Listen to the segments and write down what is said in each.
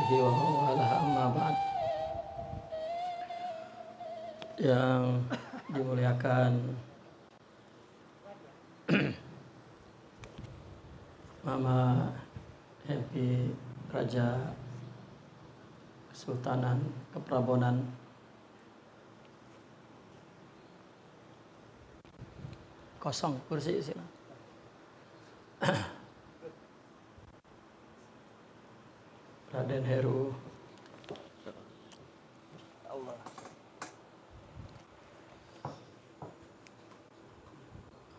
sahbihi wa mawalah, amma ba'd. Yang dimuliakan Mama Happy, Raja Kesultanan Keprabonan kosong kursi sini. Raden Heru, Allah.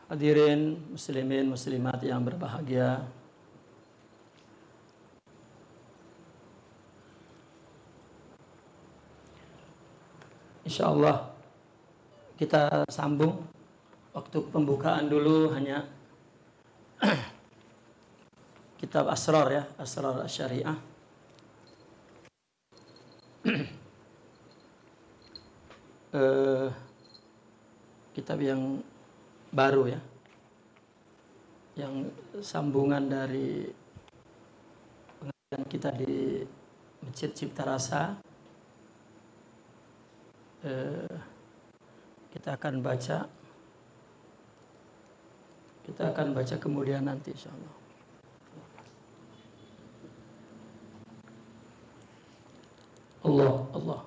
Hadirin muslimin muslimat yang berbahagia, insyaallah kita sambung. Waktu pembukaan dulu hanya kitab Asrar ya, Asrar Syariah. Kitab yang baru ya, yang sambungan dari pengajian kita di Masjid Cipta Rasa. Kita akan baca kemudian nanti insyaallah. Allah.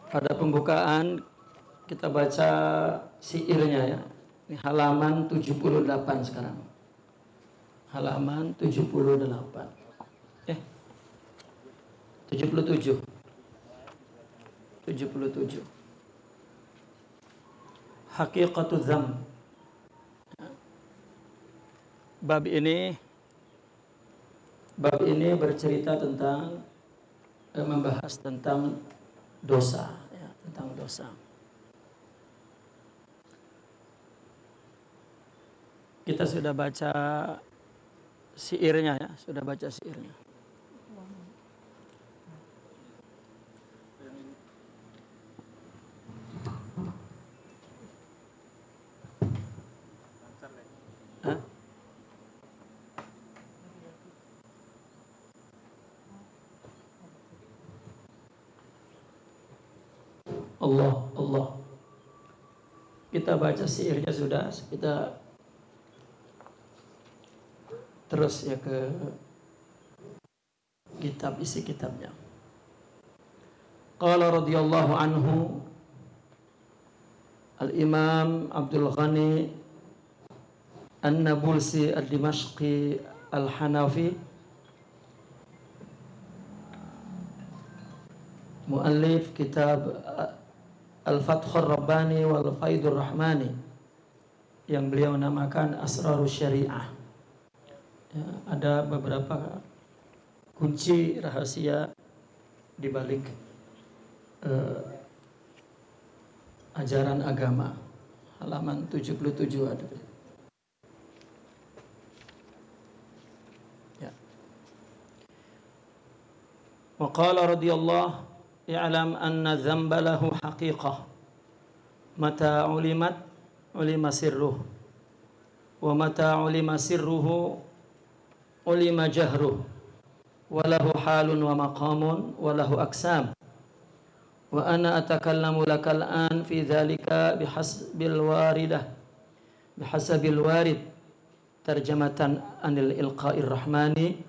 Pada pembukaan kita baca syairnya ya. Ini halaman 78 sekarang. Halaman 78. 77. Haqiqatu dzam. Bab ini bercerita tentang membahas tentang dosa ya, tentang dosa. Kita sudah baca syairnya ya, sudah baca syairnya. Allah. Kita baca syairnya sudah, kita terus ya ke kitab, isi kitabnya. Qala radhiyallahu anhu Al-Imam Abdul Ghani An-Nabulsi Ad-Dimashqi Al-Hanafi, muallif kitab Al-Fathur Rabbani wal Faidur Rahmani, yang beliau namakan Asrarus Syariah. Ya, ada beberapa kunci rahasia di balik ajaran agama. Halaman 77 ada. Ya. Wa qala radhiyallahu i'lam anna dzamba lahu haqiqah mata ulima sirruh wa mata ulima sirruhu ulima jahruh wa lahu halun wa maqamun wa lahu aksam wa ana atakallamu lakal an fi dzalika bihasabil warid tarjamatan anil ilqa'ir rahmani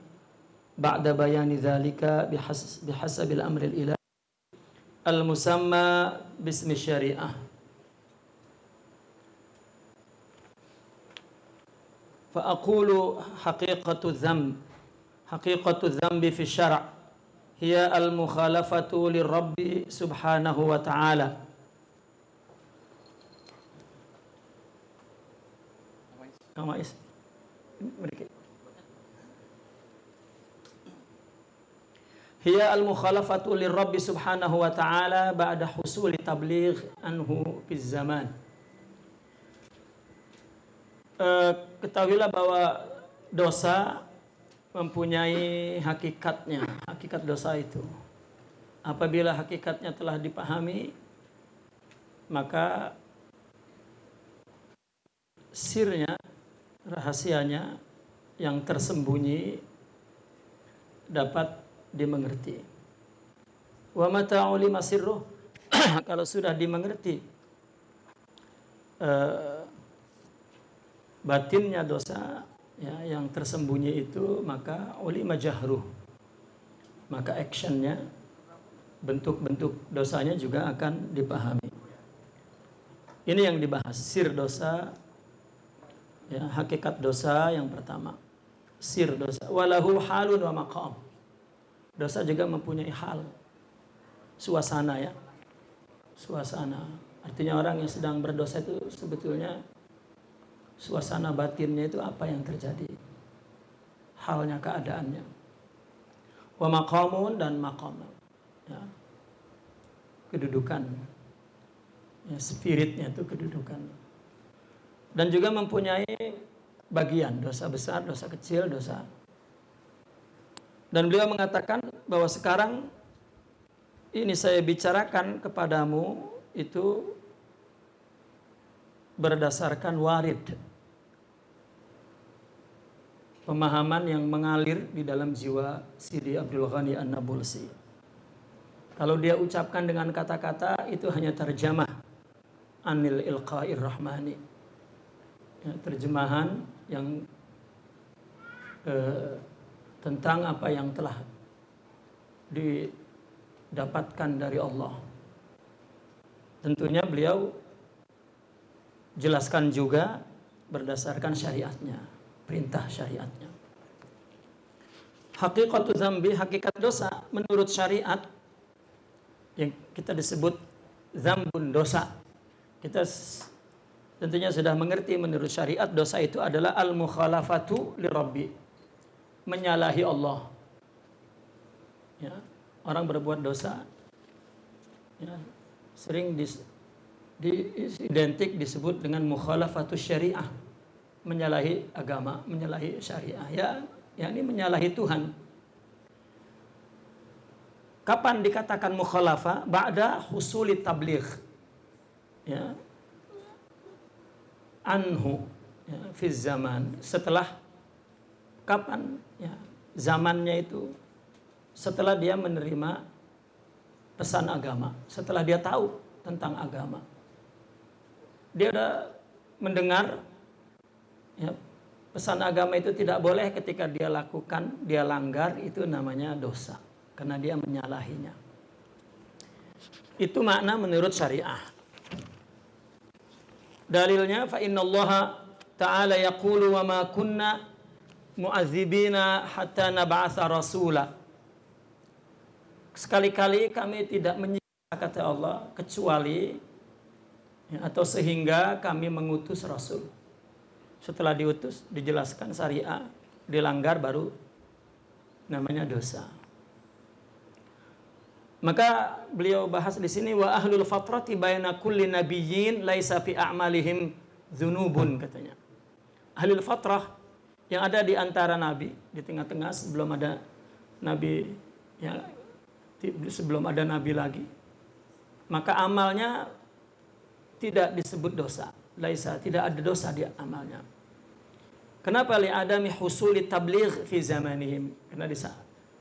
ba'da bayani dzalika bihasabil amril ilahi al-musamma bismi syariah. Fa aqulu haqiqatu dzambi fi syara' hiya al-mukhalafatu lirabbi subhanahu wa ta'ala. Hiya al-mukhalafatu lirabbi subhanahu wa ta'ala ba'da husuli tabligh anhu fiz zaman. Ketahuilah bahwa dosa mempunyai hakikatnya. Hakikat dosa itu, apabila hakikatnya telah dipahami, maka sirnya, rahasianya yang tersembunyi dapat dimengerti. Wa mata ulima sirruh, kalau sudah dimengerti batinnya dosa, ya, yang tersembunyi itu, maka ulima jahruh, maka actionnya, bentuk-bentuk dosanya juga akan dipahami. Ini yang dibahas, sir dosa, ya, hakikat dosa yang pertama, sir dosa. Walahu halun wa maqam. Dosa juga mempunyai hal, suasana, ya, suasana. Artinya orang yang sedang berdosa itu sebetulnya suasana batinnya itu apa yang terjadi, halnya, keadaannya. Wa maqamun, dan maqam, ya, kedudukan, ya, spiritnya itu kedudukan. Dan juga mempunyai bagian, dosa besar, dosa kecil, dosa. Dan beliau mengatakan bahwa sekarang ini saya bicarakan kepadamu itu berdasarkan warid, pemahaman yang mengalir di dalam jiwa Sidi Abdul Ghani An-Nabulsi. Kalau dia ucapkan dengan kata-kata, itu hanya terjemah anil ilqa'ir rahmani, ya, terjemahan yang tentang apa yang telah didapatkan dari Allah. Tentunya beliau jelaskan juga berdasarkan syariatnya, perintah syariatnya. Hakikatu zambi, hakikat dosa menurut syariat, yang kita disebut zambun, dosa. Kita tentunya sudah mengerti menurut syariat dosa itu adalah al-mukhalafatu lirabbi, menyalahi Allah. Ya, orang berbuat dosa, ya, sering identik disebut dengan mukhalafatus syariah, menyalahi agama, menyalahi syariah, ya, yakni menyalahi Tuhan. Kapan dikatakan mukhalafah? Ba'da husuli tabligh, ya, anhu, ya, fi zaman, setelah, kapan, ya, zamannya itu setelah dia menerima pesan agama, setelah dia tahu tentang agama. Dia sudah mendengar, ya, pesan agama itu tidak boleh, ketika dia lakukan, dia langgar, itu namanya dosa, karena dia menyalahinya. Itu makna menurut syariah. Dalilnya, fa innallaha ta'ala yaqulu wa ma kunna mu'adzibina hatta nab'atsa rasula. Sekali-kali kami tidak menyiksa, kata Allah, kecuali, ya, atau sehingga kami mengutus Rasul. Setelah diutus, dijelaskan syariah, dilanggar, baru namanya dosa. Maka beliau bahas di sini, wa ahlul fatrati baina kulli nabiyyin laisa fi a'malihim dzunubun, katanya. Ahlul fatrah, yang ada di antara nabi, di tengah-tengah sebelum ada nabi, ya, sebelum ada nabi lagi, maka amalnya tidak disebut dosa. Laisa, tidak ada dosa di amalnya. Kenapa? Li adami husuli tabligh fi zamanihim, karena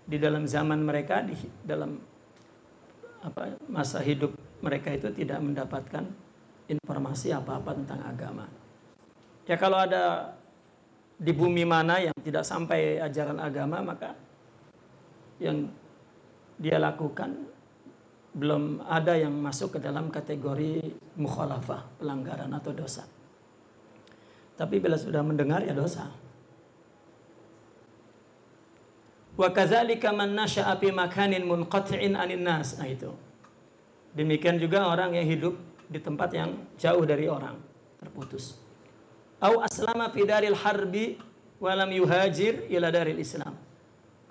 di dalam zaman mereka, di dalam masa hidup mereka itu tidak mendapatkan informasi apa-apa tentang agama. Ya, kalau ada di bumi mana yang tidak sampai ajaran agama, maka yang dia lakukan belum ada yang masuk ke dalam kategori mukhalafah, pelanggaran atau dosa. Tapi bila sudah mendengar, ya dosa. Wa kadzalika man nasha'a fi makanin munqati'in 'anil nas. Nah, itu. Demikian juga orang yang hidup di tempat yang jauh dari orang, terputus. Au aslama fi daril harbi wa lam yuhajir ila daril Islam.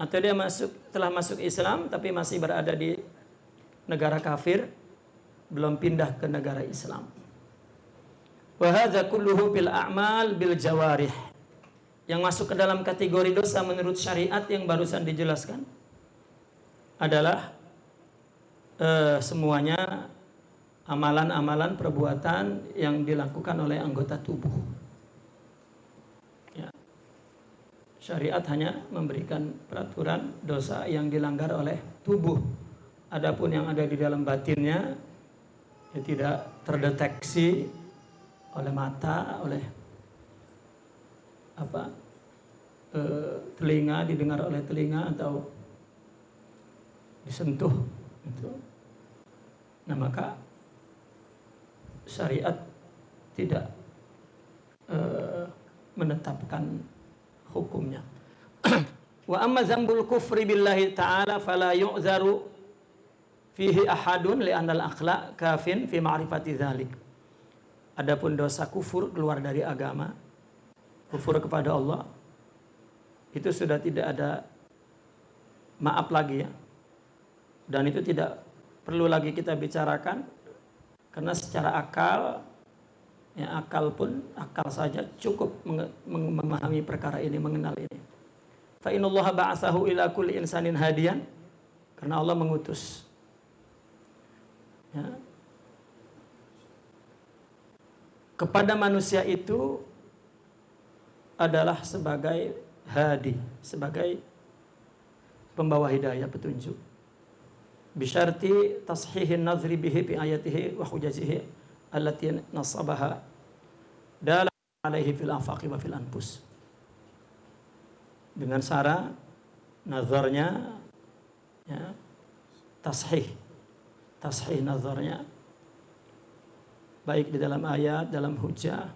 Atau dia telah masuk Islam tapi masih berada di negara kafir, belum pindah ke negara Islam. Wa hadza kulluhu bil a'mal bil jawarih. Yang masuk ke dalam kategori dosa menurut syariat yang barusan dijelaskan adalah semuanya amalan-amalan perbuatan yang dilakukan oleh anggota tubuh. Ya. Syariat hanya memberikan peraturan dosa yang dilanggar oleh tubuh. Adapun yang ada di dalam batinnya ya tidak terdeteksi oleh mata, oleh telinga, didengar oleh telinga atau disentuh itu. Nah, maka syariat tidak menetapkan hukumnya. Wa amma dzambul kufri billahi ta'ala fala yu'zaru fihi ahadun li'anna al-akhlaq kafin fi ma'rifati dzalik. Adapun dosa kufur keluar dari agama, kufur kepada Allah, itu sudah tidak ada maaf lagi ya. Dan itu tidak perlu lagi kita bicarakan karena secara akal ya, akal saja cukup memahami perkara ini, mengenal ini. Fa innallaha ba'atsahu ila kulli insanin hadiyan, karena Allah mengutus ya, kepada manusia itu adalah sebagai hadi, sebagai pembawa hidayah, petunjuk. Bisyarti tashihin nazri bihi bi ayatihi wa hujazihi allati nasabaha dalam alaihi fil afaqi wa fil anfus. Dengan syarat nazarnya ya, tashih nazarnya baik di dalam ayat, dalam hujah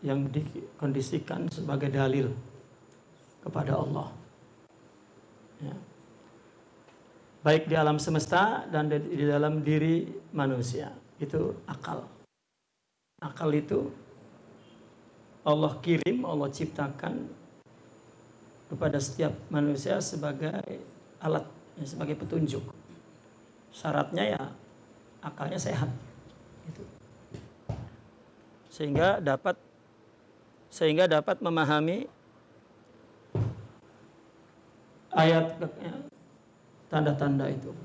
yang dikondisikan sebagai dalil kepada Allah ya. Baik di alam semesta dan di dalam diri manusia. Itu akal. Akal itu Allah kirim, Allah ciptakan kepada setiap manusia sebagai alat, sebagai petunjuk. Syaratnya ya akalnya sehat. Gitu. Sehingga dapat memahami ayat tanda-tanda itu.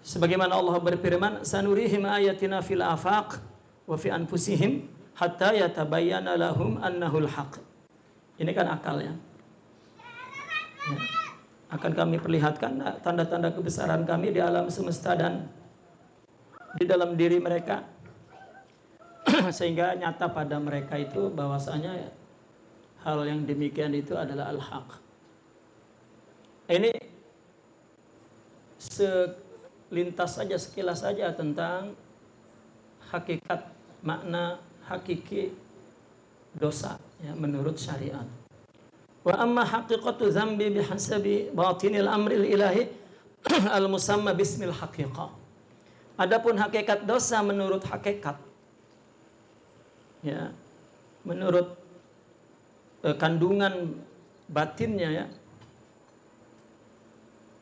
Sebagaimana Allah berfirman, sanurihim ayatina fil afaq wa fi anfusihim hatta yatabayyana lahum annahul haq. Ini kan akalnya. Ya. Akan kami perlihatkan tanda-tanda kebesaran kami di alam semesta dan di dalam diri mereka sehingga nyata pada mereka itu bahwasanya hal yang demikian itu adalah al-haq. Ini selintas saja, sekilas saja tentang hakikat, makna hakiki dosa ya, menurut syariat. Wa amma haqiqatu dzambi bihasabi batinil amril ilahi al-musamma bismil haqiqah. Adapun hakikat dosa menurut hakikat ya, menurut kandungan batinnya ya,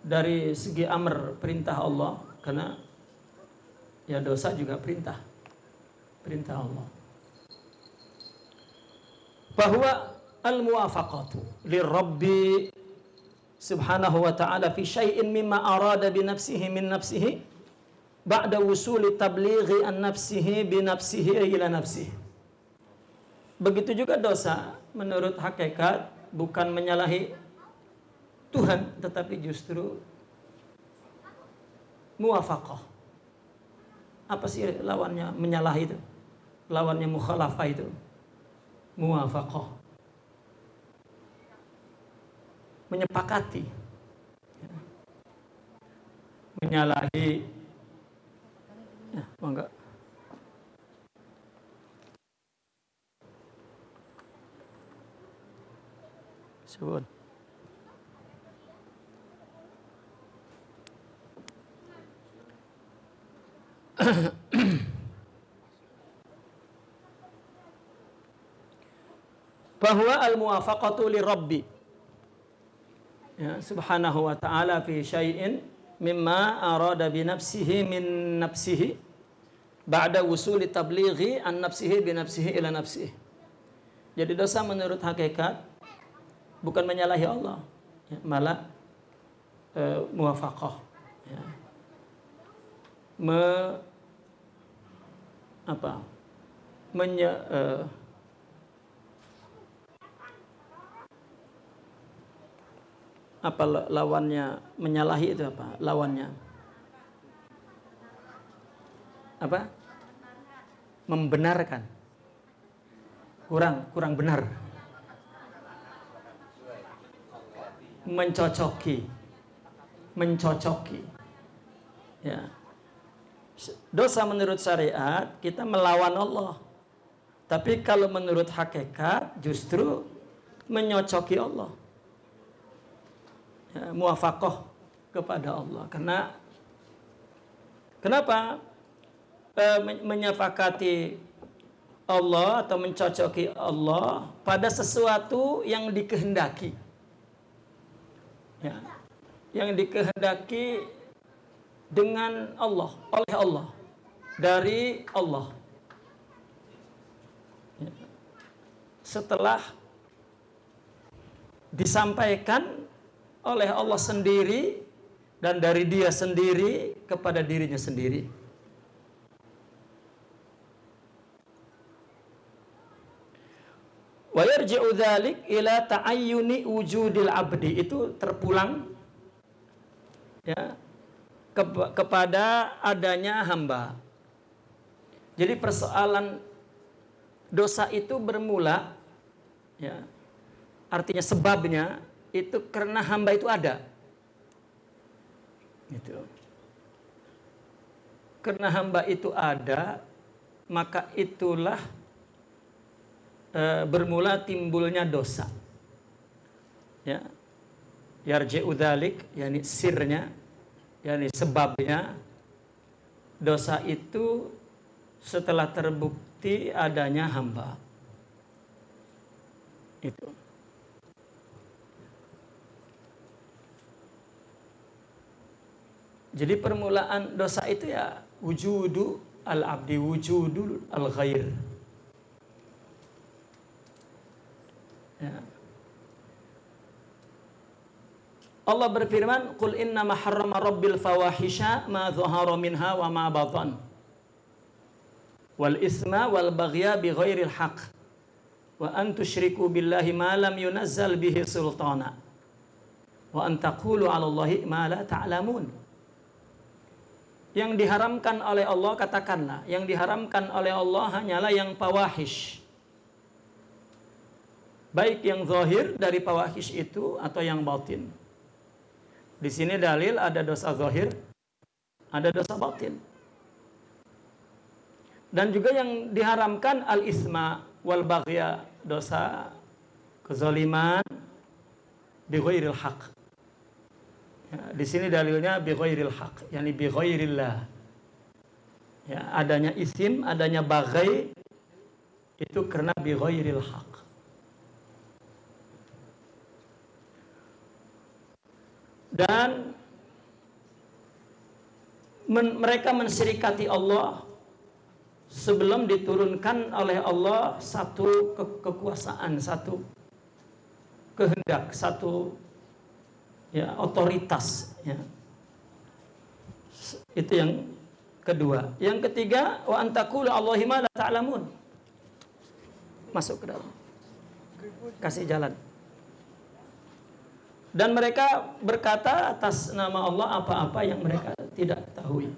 dari segi amr, perintah Allah, karena ya dosa juga perintah Allah. Bahwa al-muwafaqatu lirabbi subhanahu wa ta'ala fi syai'in mimma arada bi nafsihi min nafsihi ba'da wusuli tablighi an nafsihi bi nafsihi ila nafsihi. Begitu juga dosa menurut hakikat bukan menyalahi Tuhan, tetapi justru muwafaqah. Apa sih lawannya menyalahi itu? Lawannya mukhalafah itu muwafaqah. Menyepakati. Menyalahi. Ya, enggak. Sebut. Bahwa al-muwafaqatu li Rabbi ya, subhanahu wa ta'ala fi syai'in mimma arada bi nafsihi min nafsihi ba'da wusuli tablighi an nafsihi bi nafsihi ila nafsihi. Jadi dosa menurut hakikat bukan menyalahi Allah ya, malah muwafaqah ya. Apa lawannya menyalahi itu apa? Lawannya apa? Membenarkan. Kurang benar. Mencocoki. Ya. Dosa menurut syariat kita melawan Allah. Tapi kalau menurut hakikat justru menyocoki Allah. Ya, muwafaqah kepada Allah. Kenapa menyepakati Allah atau mencocoki Allah pada sesuatu yang dikehendaki. Ya. Yang dikehendaki dengan Allah, oleh Allah, dari Allah. Ya. Setelah disampaikan oleh Allah sendiri dan dari Dia sendiri kepada dirinya sendiri. Wa yarji'u dzalik ila ta'ayyuni wujudil abdi, itu terpulang ya kepada adanya hamba. Jadi persoalan dosa itu bermula ya, artinya sebabnya itu karena hamba itu ada. Gitu. Karena hamba itu ada, maka itulah bermula timbulnya dosa. Ya. Yarji'u dzalik, yakni sirnya, yakni sebabnya dosa itu setelah terbukti adanya hamba. Itu. Jadi permulaan dosa itu ya wujudu al-abdi, wujudul al-ghair. Ya. Allah berfirman, "Qul innama harrama rabbil fawahisha ma dhahara minha wa ma batan. Wal isma wal baghya bighairil haqq. Wa an tusyriku billahi ma lam yunazzal bihi sultana. Wa an taqulu 'ala Allahi ma la ta'lamun." Yang diharamkan oleh Allah, katakanlah, yang diharamkan oleh Allah hanyalah yang fawahish. Baik yang zahir dari fawahish itu atau yang batin. Di sini dalil ada dosa zahir, ada dosa batin. Dan juga yang diharamkan al-isma wal baghya, dosa kezaliman bi ghairil haq. Ya, di sini dalilnya bi ghairil haq, yakni bi ghairillah. Ya, adanya isim, adanya baghi itu karena bi ghairil haq. Dan mereka mensyirikati Allah sebelum diturunkan oleh Allah satu kekuasaan, satu kehendak, satu ya otoritas ya. Itu yang kedua. Yang ketiga, wa antaqulu Allahi ma la ta'lamun. Masuk ke dalam. Kasih jalan. Dan mereka berkata atas nama Allah apa-apa yang mereka tidak ketahui.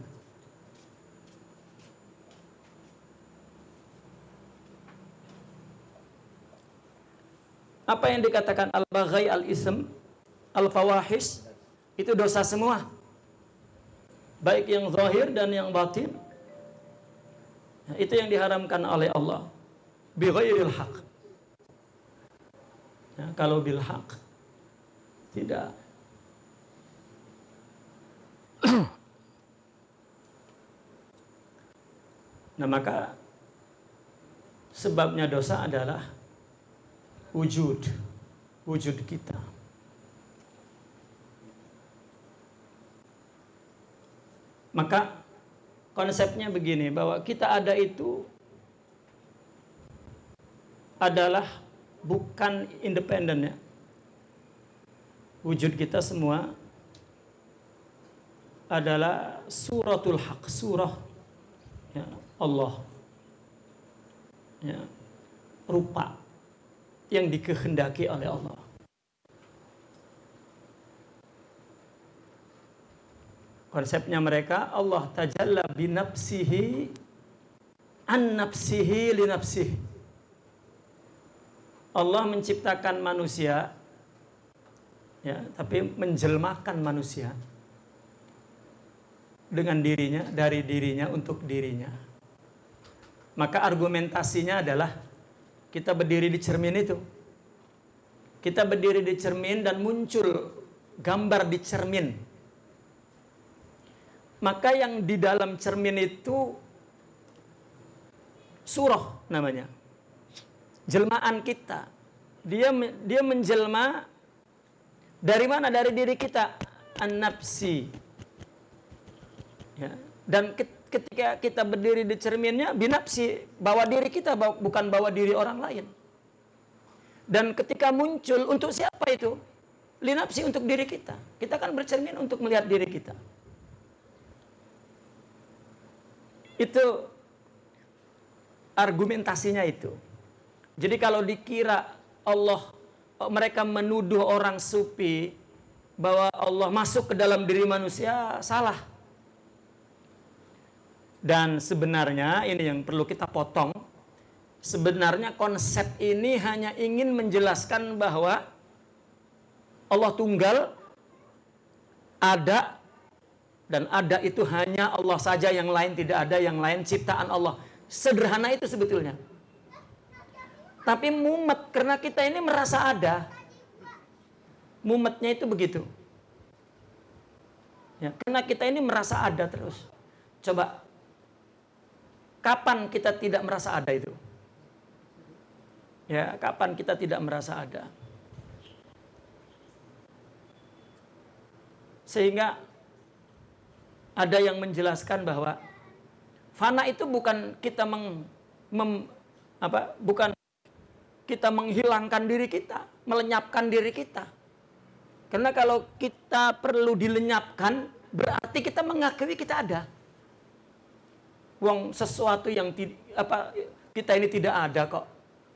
Apa yang dikatakan al-baghi, al-ism, al-fawahish, itu dosa semua. Baik yang zahir dan yang batin. Nah, itu yang diharamkan oleh Allah. Bi ghairil haq. Ya, kalau bil haq tidak. Nah, maka sebabnya dosa adalah wujud kita. Maka konsepnya begini, bahwa kita ada itu adalah bukan independen ya. Wujud kita semua adalah suratul haq, surah ya, Allah ya, rupa yang dikehendaki oleh Allah. Konsepnya mereka, Allah tajalla binafsihi an nafsihi li nafsihi. Allah menciptakan manusia, ya, tapi menjelmakan manusia dengan dirinya, dari dirinya untuk dirinya. Maka argumentasinya adalah kita berdiri di cermin itu. Kita berdiri di cermin dan muncul gambar di cermin. Maka yang di dalam cermin itu surah namanya. Jelmaan kita. Dia menjelma dari mana? Dari diri kita. An-nafsi. Ya. Dan ketika kita berdiri di cerminnya, binafsi, bawa diri kita, bukan bawa diri orang lain. Dan ketika muncul, untuk siapa itu? Linafsi, untuk diri kita. Kita kan bercermin untuk melihat diri kita. Itu argumentasinya itu. Jadi kalau dikira mereka menuduh orang sufi bahwa Allah masuk ke dalam diri manusia, salah. Dan sebenarnya ini yang perlu kita potong. Sebenarnya konsep ini hanya ingin menjelaskan bahwa Allah tunggal, ada, dan ada itu hanya Allah saja, yang lain tidak ada, yang lain ciptaan Allah. Sederhana itu sebetulnya. Tapi mumet, karena kita ini merasa ada. Mumetnya itu begitu. Ya, karena kita ini merasa ada terus. Coba, kapan kita tidak merasa ada itu? Ya, kapan kita tidak merasa ada? Sehingga ada yang menjelaskan bahwa fana itu bukan kita bukan kita menghilangkan diri kita, melenyapkan diri kita. Karena kalau kita perlu dilenyapkan, berarti kita mengakui kita ada. Wong sesuatu yang kita ini tidak ada kok.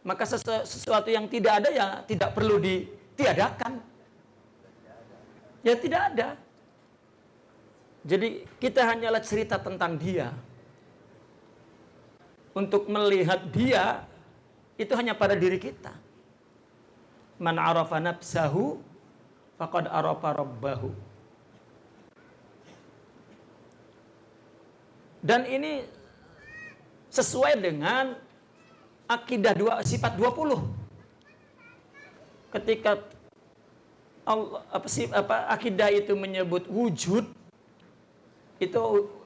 Maka sesuatu yang tidak ada ya tidak perlu ditiadakan. Ya tidak ada. Jadi kita hanyalah cerita tentang dia. Untuk melihat dia, itu hanya pada diri kita. Man arafa nafsahu faqad arafa rabbahu. Dan ini sesuai dengan akidah sifat 20. Ketika akidah itu menyebut wujud, itu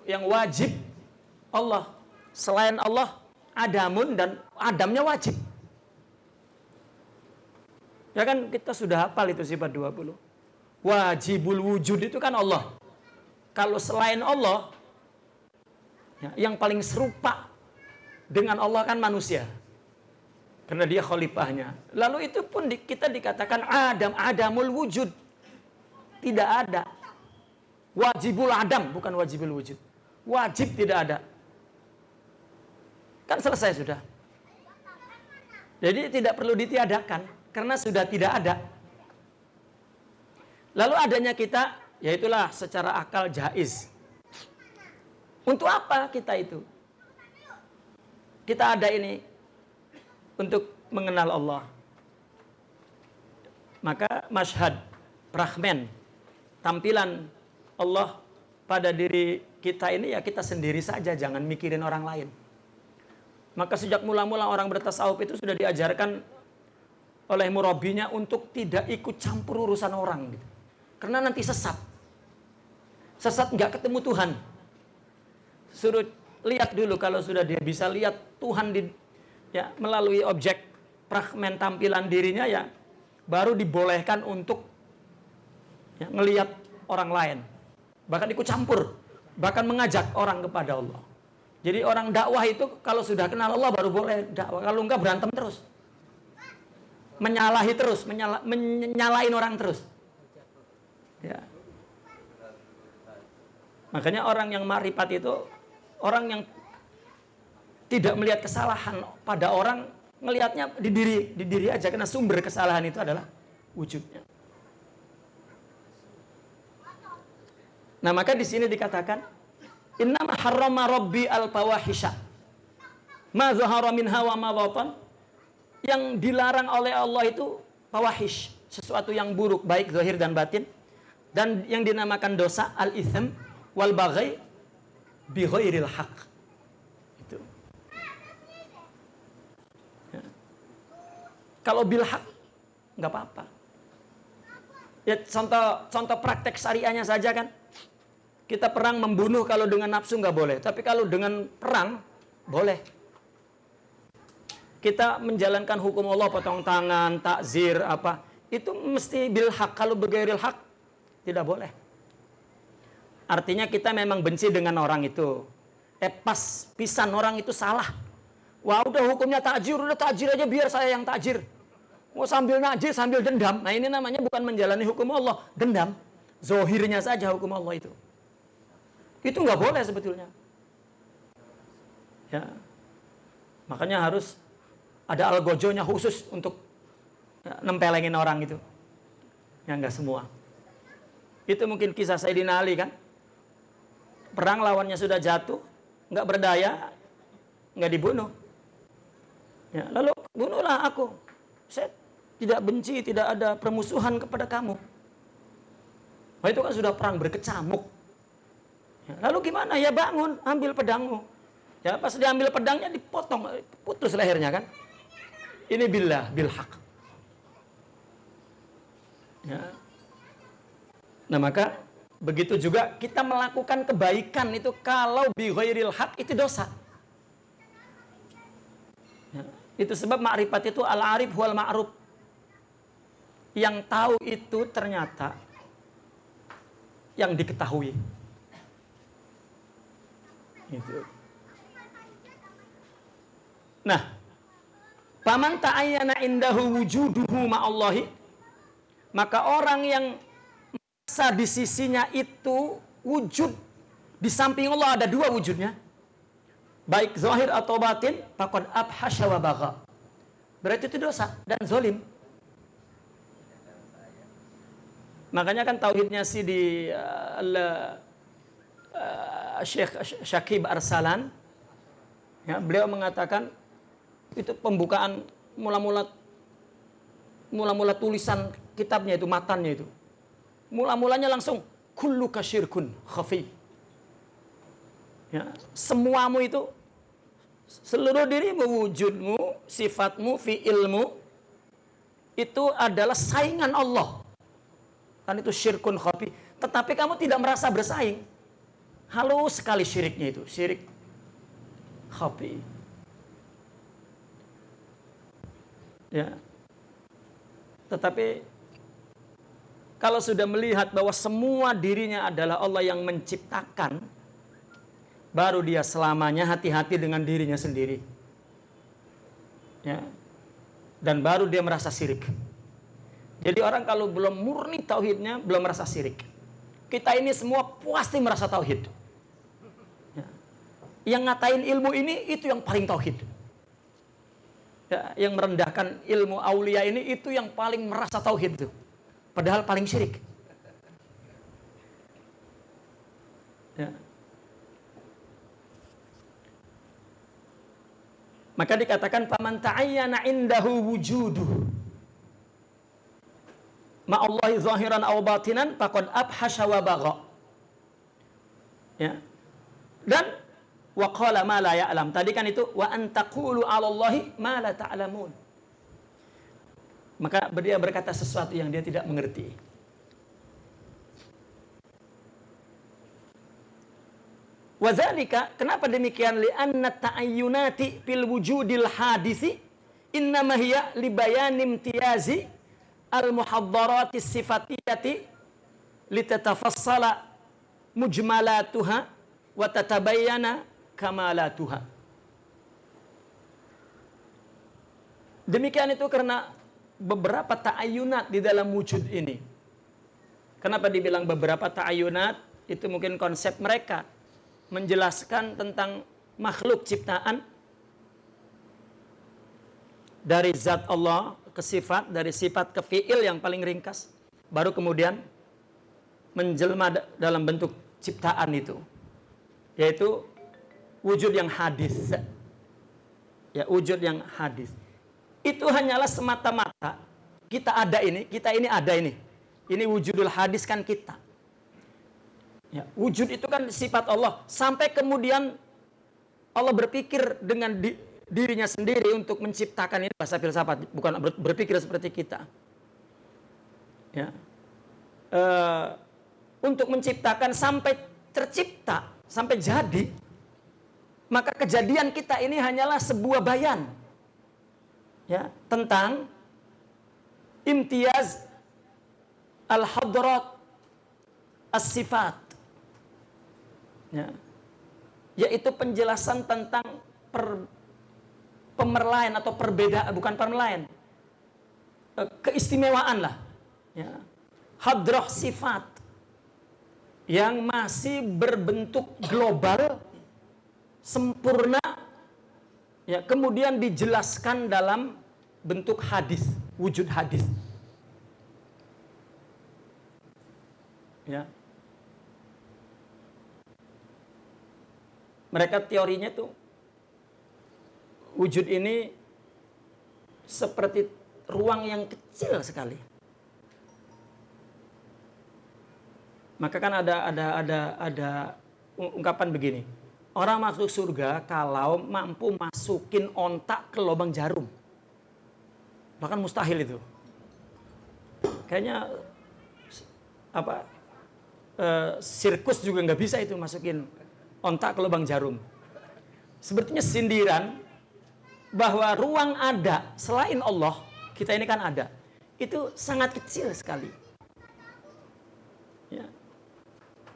yang wajib Allah. Selain Allah, adamun, dan adamnya wajib. Ya kan kita sudah hafal itu sifat 20. Wajibul wujud itu kan Allah. Kalau selain Allah, ya, yang paling serupa dengan Allah kan manusia. Karena dia khalifahnya. Lalu itu pun kita dikatakan adamul wujud. Tidak ada. Wajibul adam, bukan wajibul wujud. Wajib tidak ada. Kan selesai sudah. Jadi tidak perlu ditiadakan, karena sudah tidak ada. Lalu adanya kita, yaitulah secara akal jaiz. Untuk apa kita itu? Kita ada ini untuk mengenal Allah. Maka masyhad, prahmen, tampilan Allah pada diri kita ini ya kita sendiri saja, jangan mikirin orang lain. Maka sejak mula-mula orang bertasawuf itu sudah diajarkan oleh murabinya untuk tidak ikut campur urusan orang gitu. Karena nanti sesat. Sesat nggak ketemu Tuhan. Suruh lihat dulu, kalau sudah dia bisa lihat Tuhan melalui objek prahmen tampilan dirinya, ya baru dibolehkan untuk ngelihat orang lain. Bahkan ikut campur, bahkan mengajak orang kepada Allah. Jadi orang dakwah itu kalau sudah kenal Allah baru boleh dakwah. Kalau enggak berantem terus. Menyalahi terus, menyalahin orang terus. Ya. Makanya orang yang marifat itu orang yang tidak melihat kesalahan pada orang, melihatnya di diri aja, karena sumber kesalahan itu adalah wujudnya. Nah, maka di sini dikatakan innama harrama rabbi al-fawahisha ma zahara minha wa ma batan. Yang dilarang oleh Allah itu fawahish, sesuatu yang buruk baik zahir dan batin, dan yang dinamakan dosa al-itsm wal baghi bi ghairil haq. Itu. Ya. Kalau bil haq enggak apa-apa. Ya, contoh praktek syariahnya saja kan. Kita perang membunuh kalau dengan nafsu nggak boleh, tapi kalau dengan perang boleh. Kita menjalankan hukum Allah, potong tangan, takzir, apa, itu mesti bil haq. Kalau begairil haq tidak boleh. Artinya kita memang benci dengan orang itu. Pas pisan orang itu salah. Wah, udah hukumnya takjir, udah takjir aja biar saya yang takjir. Mau sambil nakjir sambil dendam. Nah, ini namanya bukan menjalani hukum Allah, dendam. Zohirnya saja hukum Allah itu. Itu nggak boleh sebetulnya. Ya. Makanya harus ada algojonya khusus untuk nempelengin orang itu. Ya, nggak semua. Itu mungkin kisah Sayyidina Ali kan. Perang lawannya sudah jatuh, nggak berdaya, nggak dibunuh. Ya, lalu bunuhlah aku. Saya tidak benci, tidak ada permusuhan kepada kamu. Nah, itu kan sudah perang berkecamuk. Ya, lalu gimana? Ya bangun, ambil pedangmu. Ya, pas diambil pedangnya dipotong, putus lehernya kan. Ini billah, bil haq. Ya. Nah, maka begitu juga kita melakukan kebaikan itu kalau bi ghairil haq itu dosa. Ya. Itu sebab ma'rifat itu al-arif wal ma'ruf. Yang tahu itu ternyata yang diketahui. Itu. Nah, faman ta'ayyana indahu wujuduhu ma'allahi, maka orang yang merasa di sisinya itu wujud di samping Allah ada dua wujudnya, baik zahir atau batin, faqad abhasya wa bagha. Berarti itu dosa dan zalim. Makanya kan tauhidnya di Syekh Syakib Arsalan, ya, beliau mengatakan itu pembukaan mula-mula tulisan kitabnya itu, matannya itu. Mula-mulanya langsung kullu kasyirkun khafi. Ya, semuamu itu, seluruh dirimu, wujudmu, sifatmu, fi'ilmu itu adalah saingan Allah. Kan itu syirkun khafi. Tetapi kamu tidak merasa bersaing. Halus sekali syiriknya itu, syirik khafi. Ya. Tetapi kalau sudah melihat bahwa semua dirinya adalah Allah yang menciptakan, baru dia selamanya hati-hati dengan dirinya sendiri. Ya. Dan baru dia merasa syirik. Jadi orang kalau belum murni tauhidnya, belum merasa syirik. Kita ini semua pasti merasa tauhid. Ya. Yang ngatain ilmu ini, itu yang paling tauhid. Ya, yang merendahkan ilmu aulia ini, itu yang paling merasa tauhid itu. Padahal paling syirik. Ya. Maka dikatakan faman ta'ayyana indahu wujuduhu ma'allahi zahiran aw batinan faqad abhasha wa bagha. Ya. Dan wa qala ma la ya'lam. Tadi kan itu wa an taqulu 'ala Allahi ma la ta'lamun. Maka dia berkata sesuatu yang dia tidak mengerti. Wadzalika, kenapa demikian? Li anna ta'ayyunati fil wujudil hadisi innama hiya li bayan imtiyazi al muhaddarati sifatiyati litatafassala mujmalatuha wa tatabayyana kamalatuha. Demikian itu karena beberapa ta'ayyunat di dalam wujud ini. Kenapa dibilang beberapa ta'ayyunat? Itu mungkin konsep mereka menjelaskan tentang makhluk ciptaan dari zat Allah ke sifat, dari sifat ke fi'il yang paling ringkas, baru kemudian menjelma dalam bentuk ciptaan itu, yaitu wujud yang hadis. Ya, wujud yang hadis. Itu hanyalah semata-mata kita ini ada ini. Ini wujudul hadis kan kita. Ya, wujud itu kan sifat Allah. Sampai kemudian Allah berpikir dengan dirinya sendiri untuk menciptakan ini, bahasa filsafat, bukan berpikir seperti kita. Ya. Untuk menciptakan sampai tercipta, sampai jadi, maka kejadian kita ini hanyalah sebuah bayan, ya, tentang imtiyaz al-hadrat as-sifat, ya, yaitu penjelasan tentang pemerlain atau perbedaan, bukan pemerlain, keistimewaan lah, ya, hadrah sifat yang masih berbentuk global, sempurna, ya, kemudian dijelaskan dalam bentuk hadis, wujud hadis. Ya. Mereka teorinya tuh wujud ini seperti ruang yang kecil sekali. Maka kan ada ungkapan begini. Orang masuk surga kalau mampu masukin ontak ke lubang jarum. Bahkan mustahil itu. Kayaknya sirkus juga nggak bisa itu masukin ontak ke lubang jarum. Sebetulnya sindiran bahwa ruang ada selain Allah, kita ini kan ada, itu sangat kecil sekali. Ya.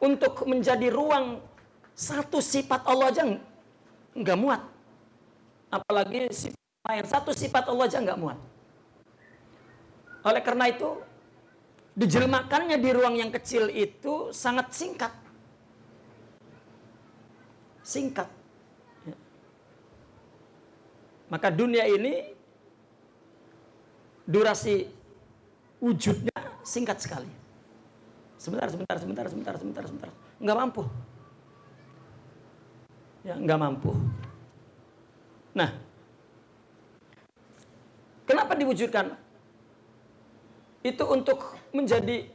Untuk menjadi ruang satu sifat Allah aja nggak muat, apalagi sifat lain. Satu sifat Allah aja nggak muat. Oleh karena itu, dijelmakannya di ruang yang kecil itu sangat singkat. Singkat. Ya. Maka dunia ini durasi wujudnya singkat sekali. Sebentar. Nggak mampu. Ya, nggak mampu. Nah, kenapa diwujudkan? Itu untuk menjadi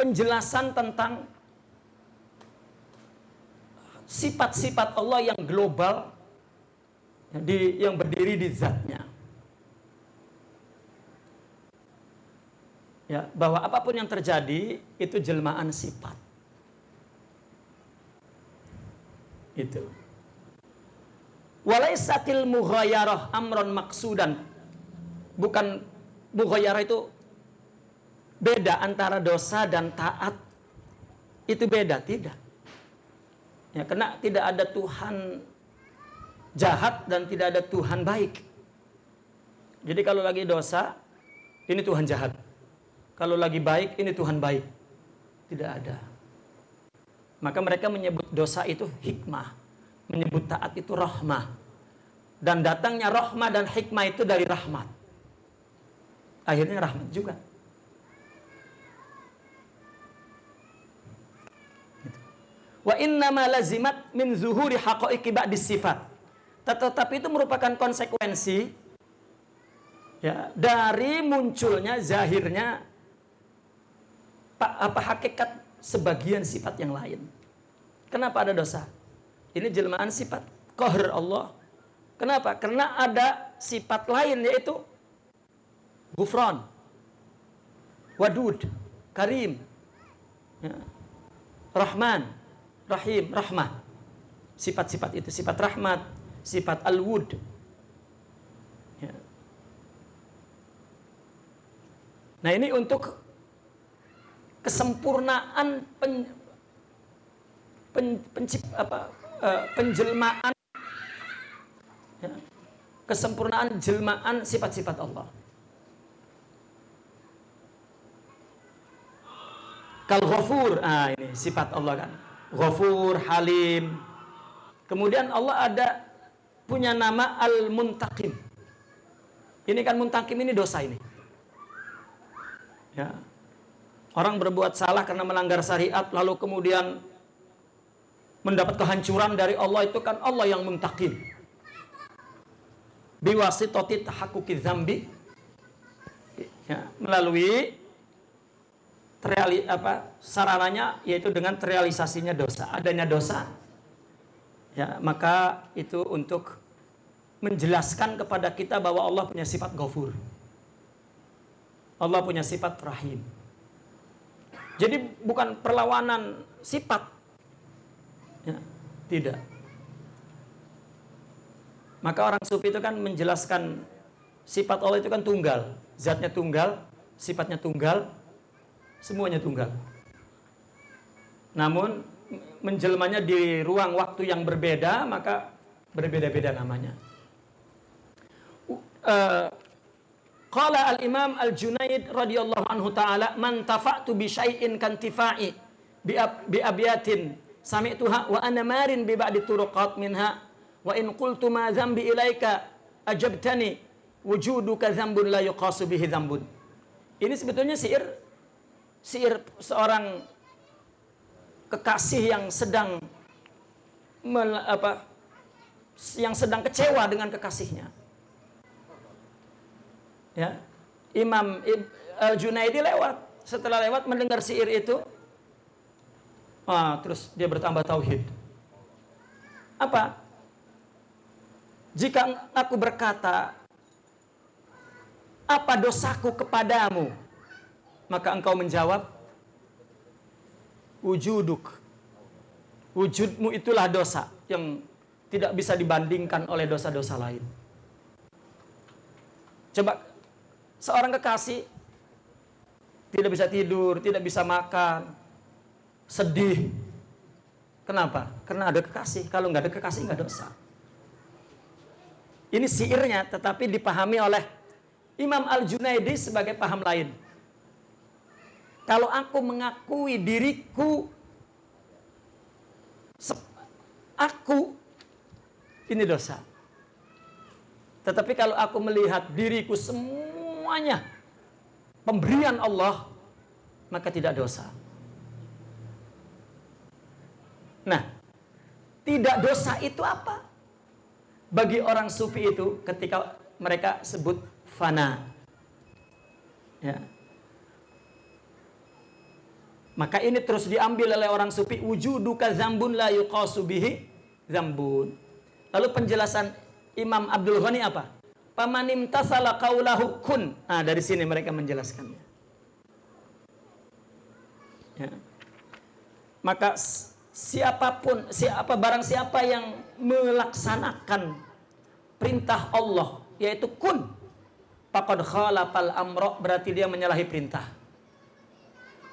penjelasan tentang sifat-sifat Allah yang global, yang berdiri di zatnya. Ya, bahwa apapun yang terjadi itu jelmaan sifat. Itu. Walaisatil mughayarah amron maksudan. Bukan mughayarah itu beda antara dosa dan taat. Itu beda, tidak. Ya, karena tidak ada Tuhan jahat dan tidak ada Tuhan baik. Jadi kalau lagi dosa, ini Tuhan jahat. Kalau lagi baik, ini Tuhan baik. Tidak ada. Maka mereka menyebut dosa itu hikmah. Menyebut taat itu rahmah. Dan datangnya rahmah dan hikmah itu dari rahmat. Akhirnya rahmat juga. Wa innama lazimat min zuhuri haqaiqi ba'dis sifat. Tetapi itu merupakan konsekuensi, ya, dari munculnya zahirnya hakikat sebagian sifat yang lain. Kenapa ada dosa? Ini jelmaan sifat qahr Allah. Kenapa? Karena ada sifat lain, yaitu Ghufran, Wadud, Karim, ya, Rahman, Rahim, Rahmah. Sifat-sifat itu, sifat rahmat, sifat al-wud. Ya. Nah, ini untuk kesempurnaan penjelmaan, ya, kesempurnaan jelmaan sifat-sifat Allah. Kal Ghafur, ini sifat Allah kan. Ghafur, Halim. Kemudian Allah ada punya nama Al-Muntaqim. Ini kan Muntaqim ini dosa ini. Ya. Orang berbuat salah karena melanggar syariat lalu kemudian mendapat kehancuran dari Allah, itu kan Allah yang muntakim. Biwasitati tahaqquqi dzambi, ya, melalui sarananya, yaitu dengan terrealisasinya dosa, adanya dosa. Ya, maka itu untuk menjelaskan kepada kita bahwa Allah punya sifat Ghafur. Allah punya sifat Rahim. Jadi bukan perlawanan sifat. Ya, tidak. Maka orang sufi itu kan menjelaskan sifat Allah itu kan tunggal. Zatnya tunggal, sifatnya tunggal, semuanya tunggal. Namun menjelmanya di ruang waktu yang berbeda, maka berbeda-beda namanya. Qala al-Imam Al-Junaid radhiyallahu anhu ta'ala, man tafa'tu bi syai'in kantifa'i bi abyatin sami'tuha wa ana marin bi ba'di turuqat minha wa in qultu ma dzambi ilaika ajabtani wujuduka dzambun la yuqasu bihi dzambun. Ini sebetulnya syair seorang kekasih yang sedang kecewa dengan kekasihnya. Ya, Imam Al-Junaidi setelah lewat mendengar syair itu, terus dia bertambah tauhid. Apa? Jika aku berkata, apa dosaku kepadamu? Maka engkau menjawab, wujuduk. Wujudmu itulah dosa yang tidak bisa dibandingkan oleh dosa-dosa lain. Coba, seorang kekasih tidak bisa tidur, tidak bisa makan, sedih. Kenapa? Karena ada kekasih. Kalau nggak ada kekasih, nggak dosa. Ini syairnya, tetapi dipahami oleh Imam Al-Junaidi sebagai paham lain. Kalau aku mengakui diriku, aku, ini dosa. Tetapi kalau aku melihat diriku semuanya pemberian Allah, maka tidak dosa. Nah, tidak dosa itu apa? Bagi orang sufi itu ketika mereka sebut fana. Ya. Maka ini terus diambil oleh orang sufi, wujuduka dzambun la yuqasu bihi dzambun. Lalu penjelasan Imam Abdul Ghani apa? Pamanim tasala qaulahu kun. Dari sini mereka menjelaskannya. Ya. Maka barang siapa yang melaksanakan perintah Allah, yaitu kun, faqad khalafal amra, berarti dia menyalahi perintah.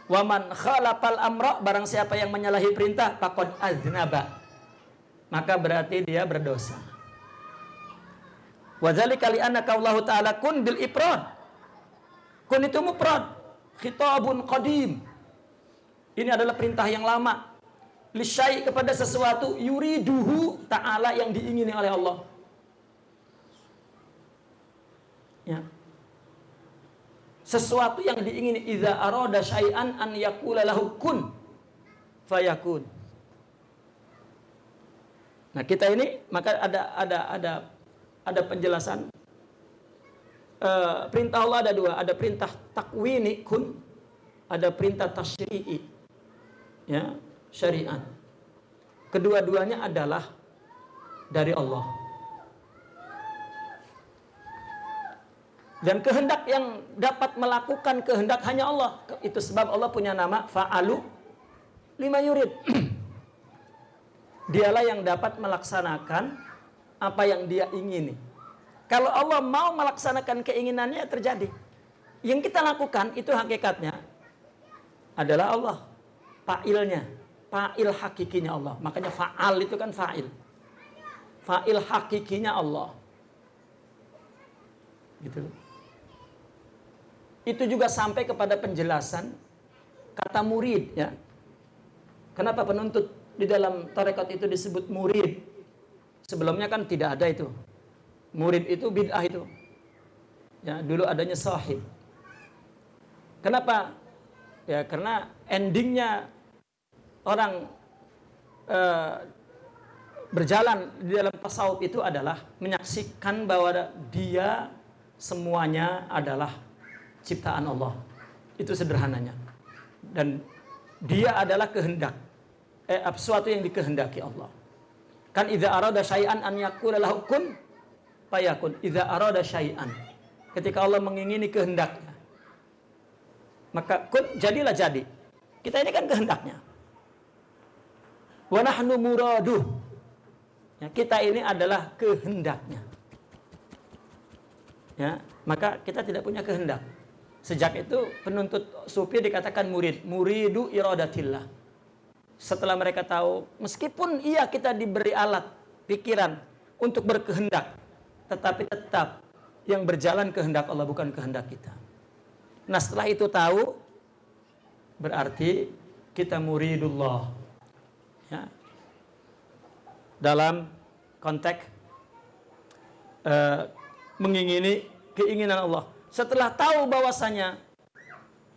Waman khalafal amra, barang siapa yang menyalahi perintah, faqad aznaba, maka berarti dia berdosa. Wadzalika li'anna qaullahu ta'ala kun bil ifrad. Kun itu mufrad, khitabun qadim. Ini adalah perintah yang lama. Lisyai, kepada sesuatu, yuriduhu ta'ala, yang diingini oleh Allah. Ya. Sesuatu yang diingini, idza arada syai'an an yaqula lahu kun fayakun. Nah, kita ini maka ada penjelasan. Perintah Allah ada dua, ada perintah takwini kun, ada perintah tasyri'i, ya, syariat. Kedua-duanya adalah dari Allah. Dan kehendak yang dapat melakukan kehendak hanya Allah. Itu sebab Allah punya nama fa'alu lima yurid. Dialah yang dapat melaksanakan apa yang dia ingini. Kalau Allah mau melaksanakan keinginannya, terjadi. Yang kita lakukan itu hakikatnya adalah Allah. Fa'ilnya, fa'il hakikinya Allah. Makanya fa'al itu kan fa'il. Fa'il hakikinya Allah. Gitu. Itu juga sampai kepada penjelasan kata murid, ya. Kenapa penuntut di dalam tarekat itu disebut murid? Sebelumnya kan tidak ada itu. Murid itu bid'ah itu. Ya, dulu adanya sahib. Kenapa? Ya karena endingnya orang berjalan di dalam tasawuf itu adalah menyaksikan bahwa dia semuanya adalah ciptaan Allah. Itu sederhananya. Dan dia adalah kehendak. Sesuatu yang dikehendaki Allah. Kan idza arada syai'an an yaqula lahu kun fayakun. Idza arada syai'an. Ketika Allah mengingini kehendaknya, maka kun, jadilah jadi. Kita ini kan kehendaknya. Wa nahnu muraduh. Ya, kita ini adalah kehendaknya. Ya, maka kita tidak punya kehendak. Sejak itu penuntut sufi dikatakan murid, muridu iradatillah. Setelah mereka tahu, meskipun iya kita diberi alat pikiran untuk berkehendak, tetapi tetap yang berjalan kehendak Allah, bukan kehendak kita. Nah setelah itu tahu, berarti kita muridullah. Ya. Dalam konteks mengingini keinginan Allah. Setelah tahu bahwasanya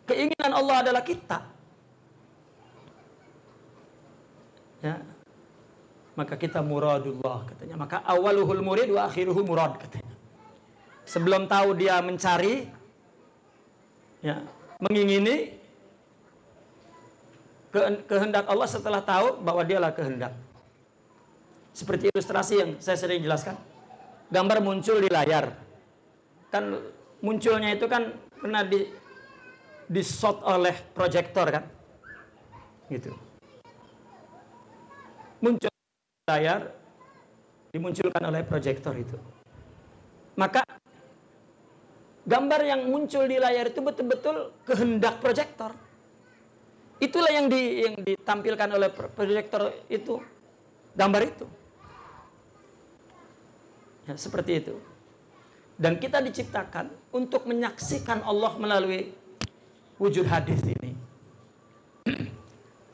keinginan Allah adalah kita, ya, maka kita muradullah katanya. Maka awaluhul murid wa akhiruhu murad katanya. Sebelum tahu dia mencari, ya, mengingini kehendak Allah, setelah tahu bahwa dialah kehendak. Seperti ilustrasi yang saya sering jelaskan. Gambar muncul di layar. Kan munculnya itu kan pernah di shot oleh proyektor kan. Gitu. Muncul di layar, dimunculkan oleh proyektor itu. Maka gambar yang muncul di layar itu betul-betul kehendak proyektor. Itulah yang ditampilkan oleh proyektor itu, gambar itu. Ya, seperti itu. Dan kita diciptakan untuk menyaksikan Allah melalui wujud hadis ini.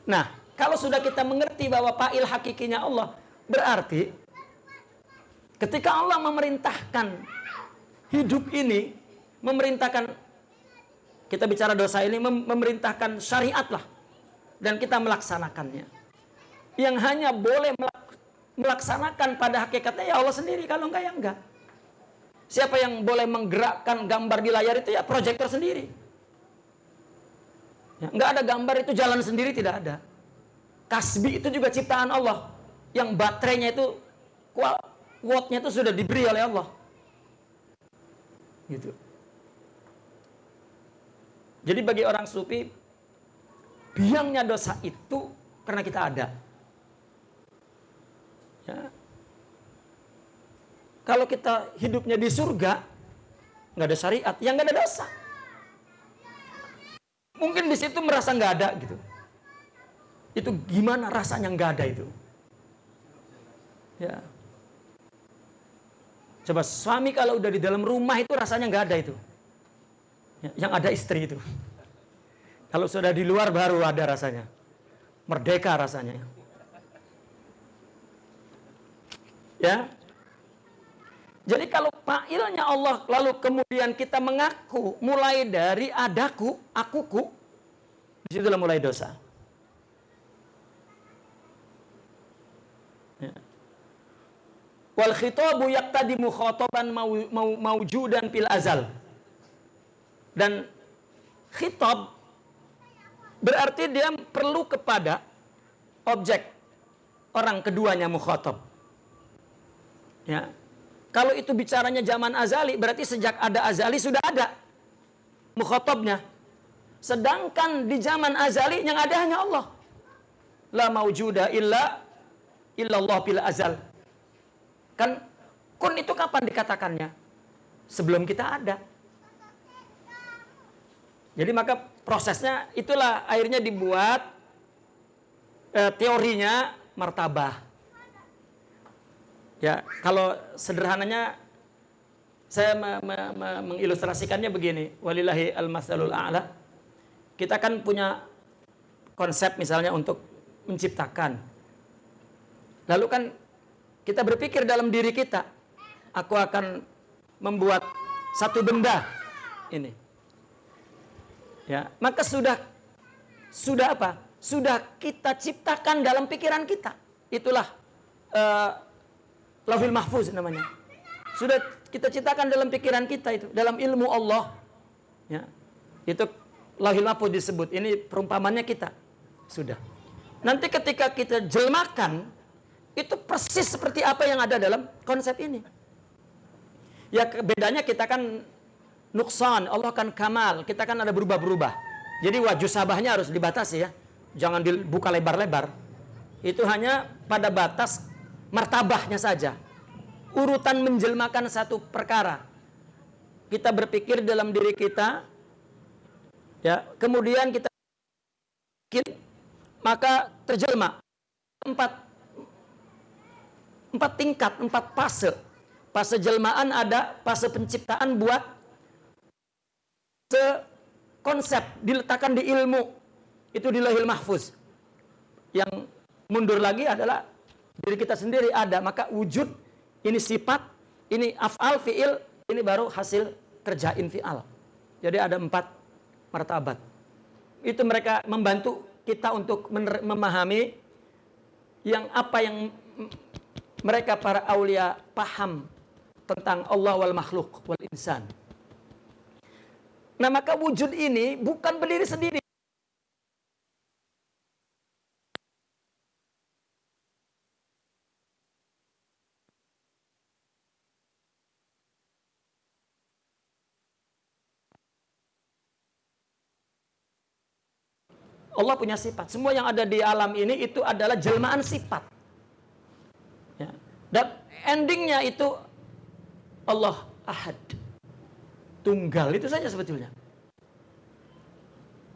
Nah, kalau sudah kita mengerti bahwa fa'il hakikinya Allah, berarti ketika Allah memerintahkan hidup ini, memerintahkan, kita bicara dosa ini, memerintahkan syariat lah, dan kita melaksanakannya. Yang hanya boleh melaksanakan pada hakikatnya ya Allah sendiri, kalau enggak ya enggak. Siapa yang boleh menggerakkan gambar di layar itu ya proyektor sendiri. Ya, enggak ada gambar itu jalan sendiri, tidak ada. Kasbi itu juga ciptaan Allah, yang baterainya itu wattnya itu sudah diberi oleh Allah. Gitu. Jadi bagi orang sufi, biangnya dosa itu karena kita ada. Ya. Kalau kita hidupnya di surga, nggak ada syariat, ya nggak ada dosa. Mungkin di situ merasa nggak ada gitu. Itu gimana rasanya nggak ada itu? Ya. Coba suami kalau udah di dalam rumah itu rasanya nggak ada itu. Ya, yang ada istri itu. Kalau sudah di luar baru ada rasanya. Merdeka rasanya. Ya. Jadi kalau fa'ilnya Allah, lalu kemudian kita mengaku mulai dari adaku, akuku, disitulah mulai dosa. Ya. Wal khitabu yaqtadi mukhataban mawjudan fil azal. Dan khitab berarti dia perlu kepada objek orang keduanya mukhatab. Ya. Kalau itu bicaranya zaman azali, berarti sejak ada azali sudah ada mukhatabnya. Sedangkan di zaman azali yang ada hanya Allah. La maujuda illa Allah fil azal. Kan kun itu kapan dikatakannya? Sebelum kita ada. Jadi maka prosesnya itulah akhirnya dibuat teorinya martabah. Ya, kalau sederhananya saya mengilustrasikannya begini, walillahi al-masalul a'la. Kita kan punya konsep misalnya untuk menciptakan. Lalu kan kita berpikir dalam diri kita, aku akan membuat satu benda ini. Ya, maka sudah apa? Sudah kita ciptakan dalam pikiran kita. Itulah Lauhul Mahfuz namanya. Sudah kita ciptakan dalam pikiran kita itu, dalam ilmu Allah. Ya. Itu Lauhul Mahfuz disebut. Ini perumpamannya kita. Sudah. Nanti ketika kita jelmakan, itu persis seperti apa yang ada dalam konsep ini. Ya bedanya kita kan nuksan, Allah kan kamal, kita kan ada berubah-berubah. Jadi wajah sabahnya harus dibatasi ya. Jangan dibuka lebar-lebar. Itu hanya pada batas martabahnya saja. Urutan menjelmakan satu perkara. Kita berpikir dalam diri kita, ya, kemudian kita maka terjelma. Empat tingkat, 4 fase. Fase jelmaan ada, fase penciptaan buat konsep diletakkan di ilmu, itu di Lauhul Mahfuz. Yang mundur lagi adalah diri kita sendiri ada, maka wujud ini sifat, ini af'al fi'il, ini baru hasil kerja infial. Jadi ada 4 martabat. Itu mereka membantu kita untuk memahami yang apa yang mereka para aulia paham tentang Allah wal makhluk wal insan. Nah, maka wujud ini bukan berdiri sendiri. Allah punya sifat. Semua yang ada di alam ini itu adalah jelmaan sifat. Ya. Dan endingnya itu Allah Ahad. Tunggal, itu saja sebetulnya.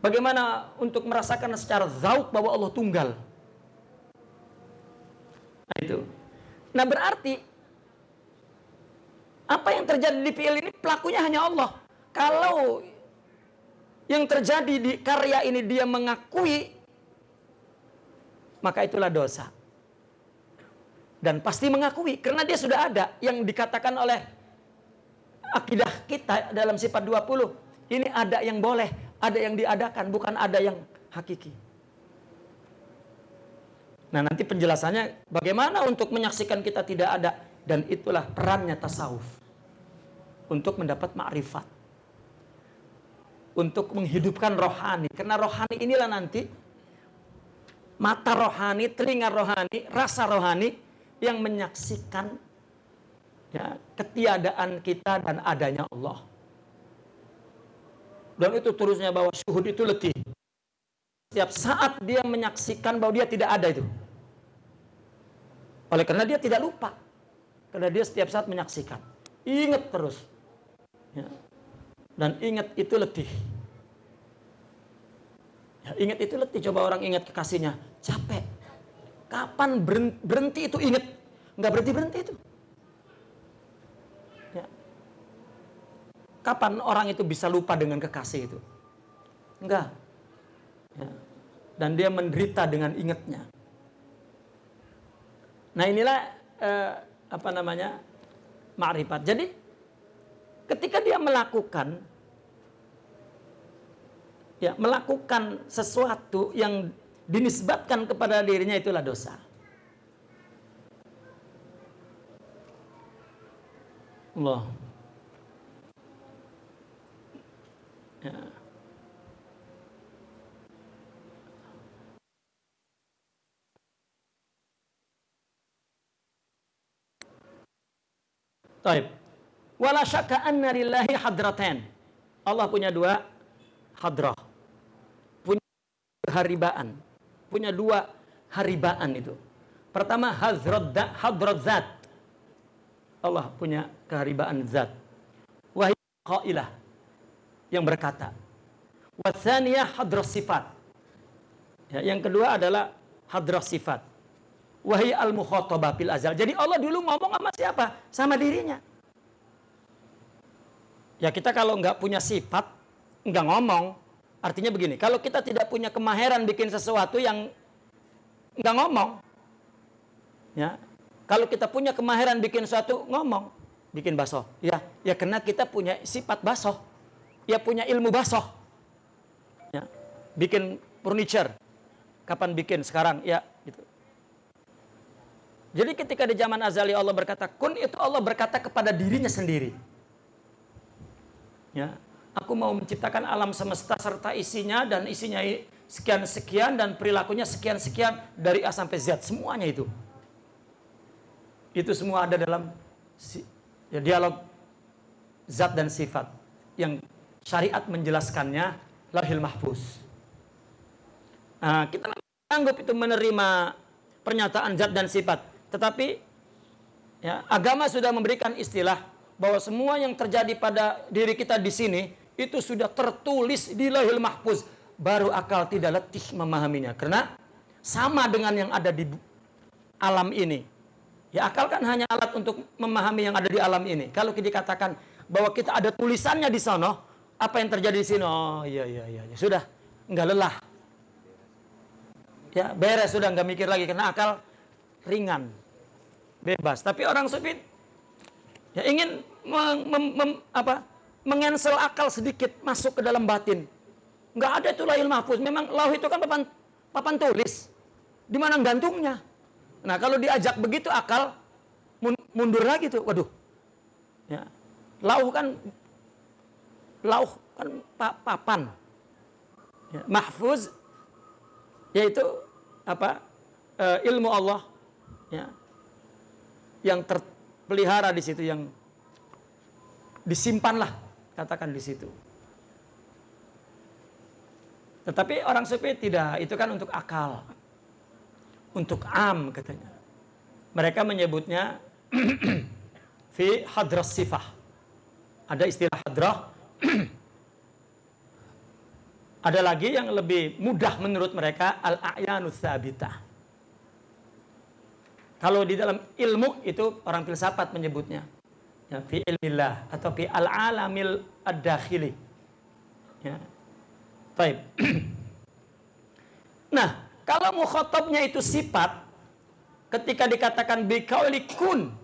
Bagaimana untuk merasakan secara zauq bahwa Allah tunggal? Nah itu. Nah berarti apa yang terjadi di fi'il ini pelakunya hanya Allah. Kalau yang terjadi di karya ini dia mengakui, maka itulah dosa. Dan pasti mengakui karena dia sudah ada yang dikatakan oleh akidah kita dalam sifat 20. Ini ada yang boleh, ada yang diadakan, bukan ada yang hakiki. Nah, nanti penjelasannya bagaimana untuk menyaksikan kita tidak ada, dan itulah perannya tasawuf. Untuk mendapat ma'rifat. Untuk menghidupkan rohani, karena rohani inilah nanti mata rohani, telinga rohani, rasa rohani yang menyaksikan ya, ketiadaan kita dan adanya Allah. Dan itu terusnya bahwa syuhud itu letih. Setiap saat dia menyaksikan bahwa dia tidak ada itu. Oleh karena dia tidak lupa. Karena dia setiap saat menyaksikan. Ingat terus. Ya. Dan ingat itu letih. Ya, ingat itu letih. Coba orang ingat kekasihnya. Capek. Kapan berhenti itu ingat? Nggak berhenti-berhenti itu. Kapan orang itu bisa lupa dengan kekasih itu? Enggak. Ya. Dan dia menderita dengan ingatnya. Nah inilah ma'rifat. Jadi ketika dia melakukan sesuatu yang dinisbatkan kepada dirinya, itulah dosa. Allah. Ya. Taib. Wala syakka anna lillahi hadratain. Allah punya 2 hadrah. Punya haribaan. Punya 2 haribaan itu. Pertama hadrat zat. Allah punya keharibaan zat. Wahai qailah, yang berkata. Watsaniyah hadrah sifat. Ya, yang kedua adalah hadrah sifat. Wahai al-mukhatabah fil azal. Jadi Allah dulu ngomong sama siapa? Sama dirinya. Ya kita kalau nggak punya sifat, nggak ngomong. Artinya begini, kalau kita tidak punya kemahiran bikin sesuatu yang nggak ngomong. Ya, kalau kita punya kemahiran bikin sesuatu, ngomong. Bikin bakso. Ya karena kita punya sifat bakso. Ya punya ilmu bakso. bikin furniture. Kapan bikin? Sekarang, ya. Gitu. Jadi ketika di zaman azali Allah berkata kun, itu Allah berkata kepada dirinya sendiri. Ya, aku mau menciptakan alam semesta serta isinya, dan isinya sekian-sekian, dan perilakunya sekian-sekian, dari A sampai Z, semuanya itu. Itu semua ada dalam ya, dialog zat dan sifat yang syariat menjelaskannya Lauhil Mahfuz. Nah, kita sanggup itu menerima pernyataan zat dan sifat, tetapi ya, agama sudah memberikan istilah bahwa semua yang terjadi pada diri kita di sini itu sudah tertulis di Lauhil Mahfuz. Baru akal tidak letih memahaminya, karena sama dengan yang ada di alam ini. Ya, akal kan hanya alat untuk memahami yang ada di alam ini. Kalau dikatakan bahwa kita ada tulisannya di sana, apa yang terjadi di sini? Oh iya, sudah, nggak lelah. Ya, beres, sudah nggak mikir lagi, karena akal ringan, bebas. Tapi orang sufi ya ingin mengensel akal sedikit masuk ke dalam batin. Nggak ada itu Lauhil Mahfuz. Memang lauh itu kan papan tulis. Di mana gantungnya? Nah, kalau diajak begitu akal mundur lagi tuh. Waduh. Ya. Lauh kan papan. Ya, mahfuz yaitu ilmu Allah, ya, yang terpelihara di situ, yang disimpanlah, katakan di situ. Tetapi orang sufi tidak, itu kan untuk akal, untuk am katanya. Mereka menyebutnya fi hadrah sifah. Ada istilah hadrah. Ada lagi yang lebih mudah menurut mereka, al-a'yanus tsabitah. Kalau di dalam ilmu itu orang filsafat menyebutnya, ya, fi ilmillah atau fi al-alamil ad-dakhili. Ya. Baik. Nah, kalau mukhatabnya itu sifat, ketika dikatakan biqauli kun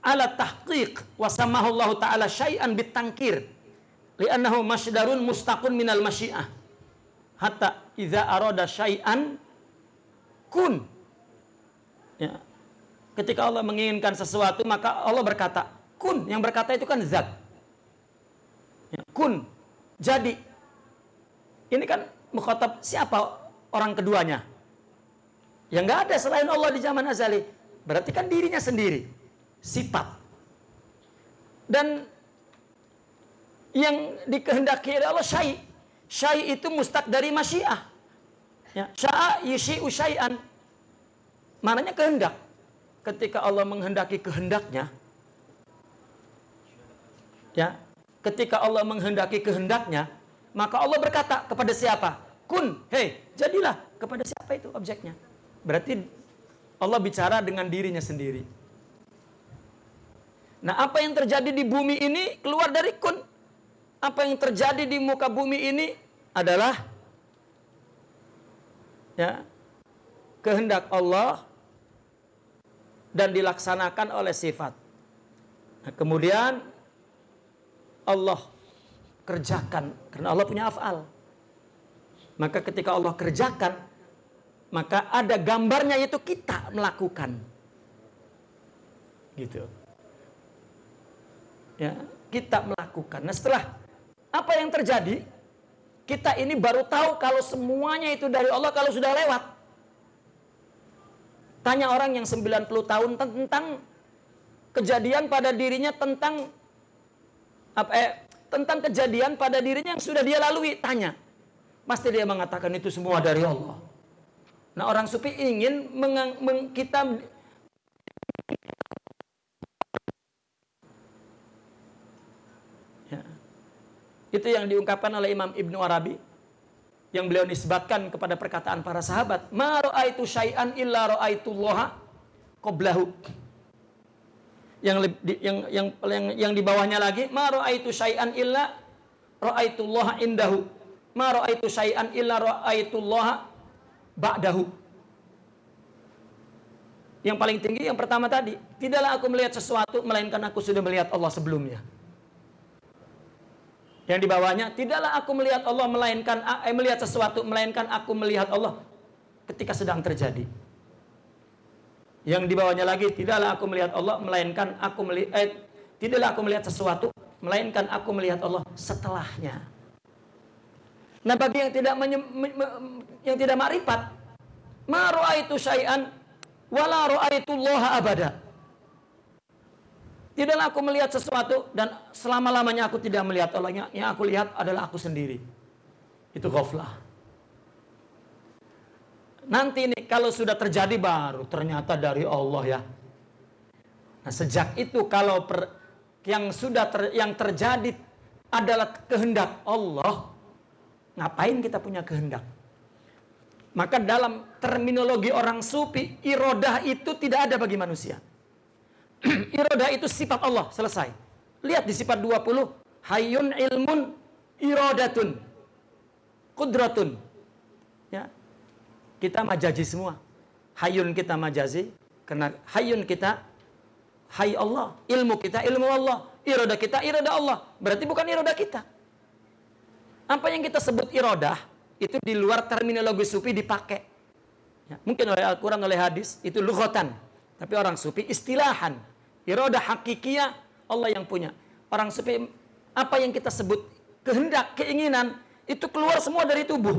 ala tahqiq wa samahu Allah taala syai'an bitangkir li'annahu masdarun mustaqun minal masyiah hatta idza arada syai'an kun. Ya. Ketika Allah menginginkan sesuatu, maka Allah berkata kun. Yang berkata itu kan zat. Ya, kun, jadi. Ini kan mukhatab siapa orang keduanya? Ya nggak ada selain Allah di zaman azali. Berarti kan dirinya sendiri, sifat. Dan yang dikehendaki oleh Allah syai'. Syai' itu mustaq dari masyiah. Ya, sya'a yusyi'u syai'an. Maknanya kehendak. Ketika Allah menghendaki kehendaknya, ya, ketika Allah menghendaki kehendaknya, maka Allah berkata kepada siapa? Kun, hei, jadilah. Kepada siapa itu objeknya? Berarti Allah bicara dengan dirinya sendiri. Nah, apa yang terjadi di bumi ini keluar dari kun. Apa yang terjadi di muka bumi ini adalah, ya, kehendak Allah dan dilaksanakan oleh sifat. Nah, kemudian Allah kerjakan, karena Allah punya af'al. Maka ketika Allah kerjakan, maka ada gambarnya, yaitu kita melakukan. Gitu. Ya, kita melakukan. Nah, setelah apa yang terjadi, kita ini baru tahu kalau semuanya itu dari Allah kalau sudah lewat. Tanya orang yang 90 tahun tentang kejadian pada dirinya, tentang kejadian pada dirinya yang sudah dia lalui, tanya. Pasti dia mengatakan itu semua dari Allah. Nah, orang sufi ingin kita ya. Itu yang diungkapkan oleh Imam Ibnu Arabi, yang beliau nisbatkan kepada perkataan para sahabat, ma ra'aitu syai'an illa ra'aitullaha qablahu. Yang di bawahnya lagi, ma ra'aitu syai'an illa ra'aitullaha indahu. Ma ra'aitu syai'an illa ra'aitullaha ba'dahu. Yang paling tinggi yang pertama tadi, tidaklah aku melihat sesuatu melainkan aku sudah melihat Allah sebelumnya. Yang di bawahnya, tidaklah aku melihat Allah melihat sesuatu melainkan aku melihat Allah ketika sedang terjadi. Yang di bawahnya lagi, tidaklah aku melihat Allah melainkan tidaklah aku melihat sesuatu melainkan aku melihat Allah setelahnya. Nah, bagi yang tidak ma'rifat, ma ra'aitu syai'an wala ra'aitullaha abada. Tidaklah aku melihat sesuatu dan selama-lamanya aku tidak melihat Allah. Yang aku lihat adalah aku sendiri. Itu ghaflah. Nanti ini kalau sudah terjadi baru ternyata dari Allah ya. Nah, sejak itu kalau yang terjadi adalah kehendak Allah, ngapain kita punya kehendak? Maka dalam terminologi orang sufi, irodah itu tidak ada bagi manusia. Irodah itu sifat Allah, selesai. Lihat di sifat 20, hayyun ilmun irodatun qudratun. Ya. Kita majazi semua. Hayyun kita majazi karena hayyun kita hayy Allah, ilmu kita ilmu Allah, irodah kita irodah Allah. Berarti bukan irodah kita. Apa yang kita sebut irodah itu di luar terminologi sufi dipakai. Ya, mungkin oleh Al-Quran, oleh hadis itu lughatan. Tapi orang sufi istilahan. Irodah hakikiyah Allah yang punya. Orang sufi, apa yang kita sebut kehendak, keinginan, itu keluar semua dari tubuh.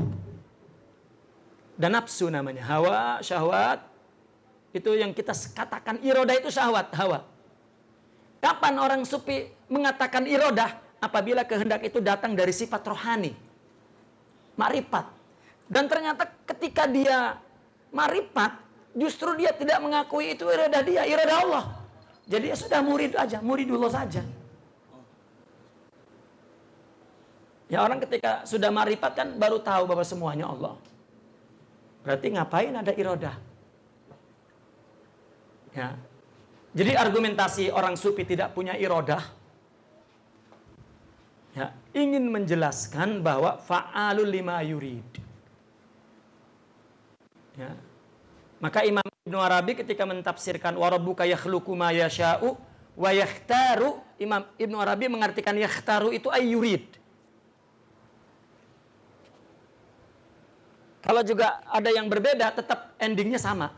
Dan nafsu namanya. Hawa, syahwat, itu yang kita katakan irodah itu syahwat, hawa. Kapan orang sufi mengatakan irodah? Apabila kehendak itu datang dari sifat rohani. Ma'rifat. Dan ternyata ketika dia ma'rifat, justru dia tidak mengakui itu iradah dia, iradah Allah. Jadi ya sudah murid aja, muridullah saja. Ya orang ketika sudah ma'rifat kan baru tahu bahwa semuanya Allah. Berarti ngapain ada iradah? Ya. Jadi argumentasi orang sufi tidak punya iradah, ya, ingin menjelaskan bahwa fa'alul lima yurid. Ya. Maka Imam Ibnu Arabi ketika mentafsirkan wa rabbuka yakhluqu ma yasha'u wa yakhtaru, Imam Ibnu Arabi mengartikan yakhtaru itu ay yurid. Kalau juga ada yang berbeda, tetap endingnya sama.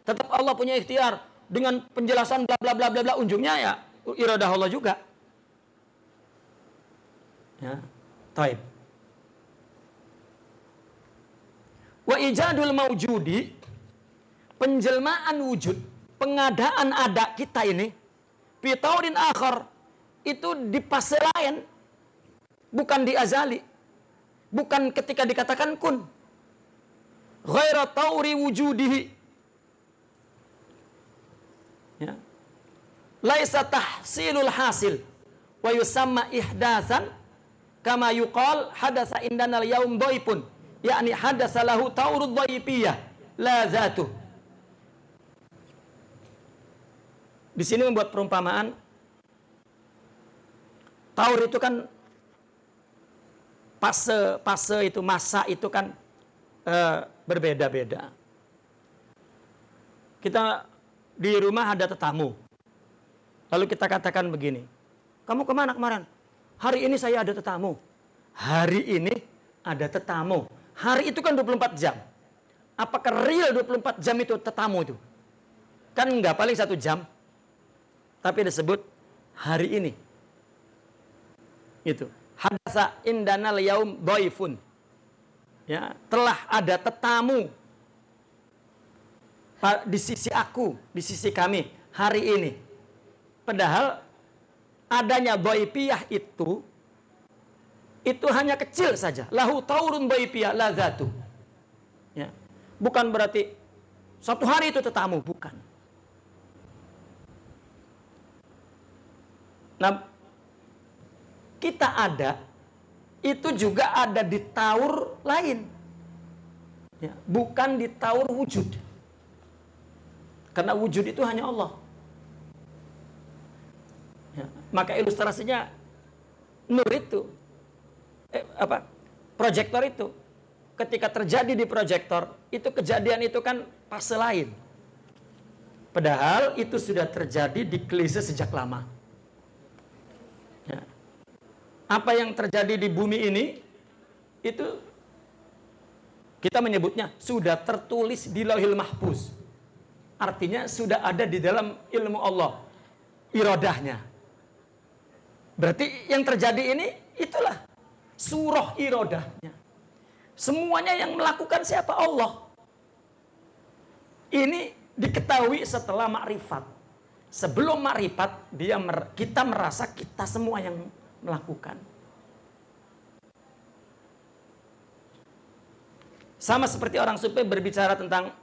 Tetap Allah punya ikhtiar dengan penjelasan bla bla bla bla bla, ujungnya ya iradah Allah juga. Ya, taib. Wa ijadul maujudi, penjelmaan wujud, pengadaan ada kita ini, fi taurin akhar, itu di fase lain, bukan di azali, bukan ketika dikatakan kun, ghaira tauri wujudihi, ya, laisa tahsilul hasil, wa yusamma ihdatsan, kama yuqal hadasa indanal yaum dhaifun, yakni hadasa lahu taurud dhaifiyah la zatuh. Di sini membuat perumpamaan, taur itu kan fase itu, masa itu kan berbeda-beda. Kita di rumah ada tetamu, lalu kita katakan begini, kamu kemana kemarin? Hari ini saya ada tetamu. Hari ini ada tetamu. Hari itu kan 24 jam. Apakah real 24 jam itu tetamu itu? Kan enggak, paling 1 jam. Tapi disebut hari ini. Itu. Hadasa indanal yaum dhaifun. Ya, telah ada tetamu di sisi aku, di sisi kami hari ini. Padahal adanya dhaifiyah itu hanya kecil saja. Lahu taurun dhaifiyah la zatuh. Ya. Bukan berarti suatu hari itu tetamu, bukan. Nah, kita ada, itu juga ada di taur lain. Ya, bukan di taur wujud. Karena wujud itu hanya Allah. Ya, maka ilustrasinya nur itu, proyektor itu. Ketika terjadi di proyektor, itu kejadian itu kan fase lain. Padahal itu sudah terjadi di klise sejak lama. Ya. apa yang terjadi di bumi ini itu kita menyebutnya sudah tertulis di Lauhil Mahfuz. Artinya sudah ada di dalam ilmu Allah, iradahnya. Berarti yang terjadi ini itulah surah iradahnya. Semuanya yang melakukan siapa? Allah. Ini diketahui setelah makrifat. Sebelum makrifat kita merasa kita semua yang melakukan. Sama seperti orang sufi berbicara tentang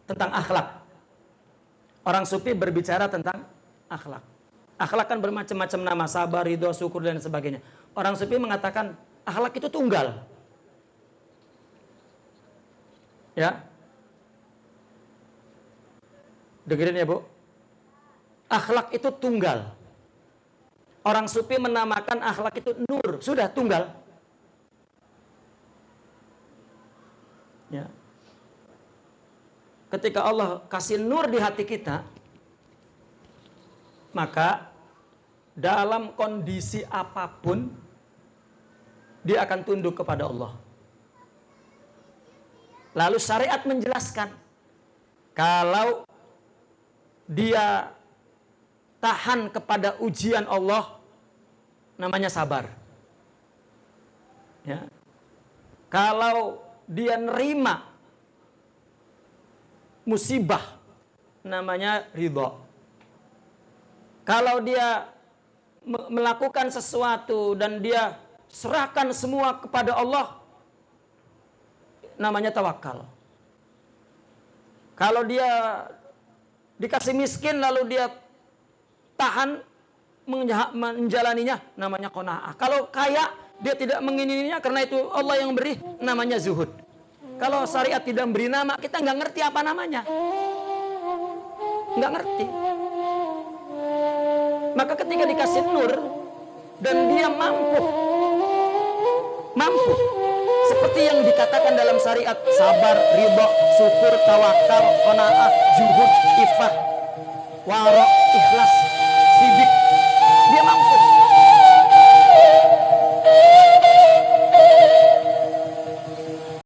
tentang akhlak. Orang sufi berbicara tentang akhlak. Akhlak kan bermacam-macam nama, sabar, ridho, syukur dan sebagainya. Orang sufi mengatakan akhlak itu tunggal. Ya. Dengerin ya, Bu. Akhlak itu tunggal. Orang sufi menamakan akhlak itu nur, sudah tunggal. Ya. Ketika Allah kasih nur di hati kita, maka dalam kondisi apapun dia akan tunduk kepada Allah. Lalu syariat menjelaskan kalau dia tahan kepada ujian Allah, namanya sabar. Ya. Kalau dia nerima musibah, namanya ridho. Kalau dia melakukan sesuatu dan dia serahkan semua kepada Allah, namanya tawakal. Kalau dia dikasih miskin lalu dia tahan menjalaninya, namanya qanaah. Kalau kaya dia tidak mengingininya karena itu Allah yang beri, namanya zuhud. Kalau syariat tidak memberi nama, kita nggak ngerti apa namanya. Nggak ngerti. Maka ketika dikasih nur dan dia mampu seperti yang dikatakan dalam syariat, sabar, ridho, syukur, tawakal, qanaah, zuhud, ifah, wara, ikhlas, sidik, dia mampu.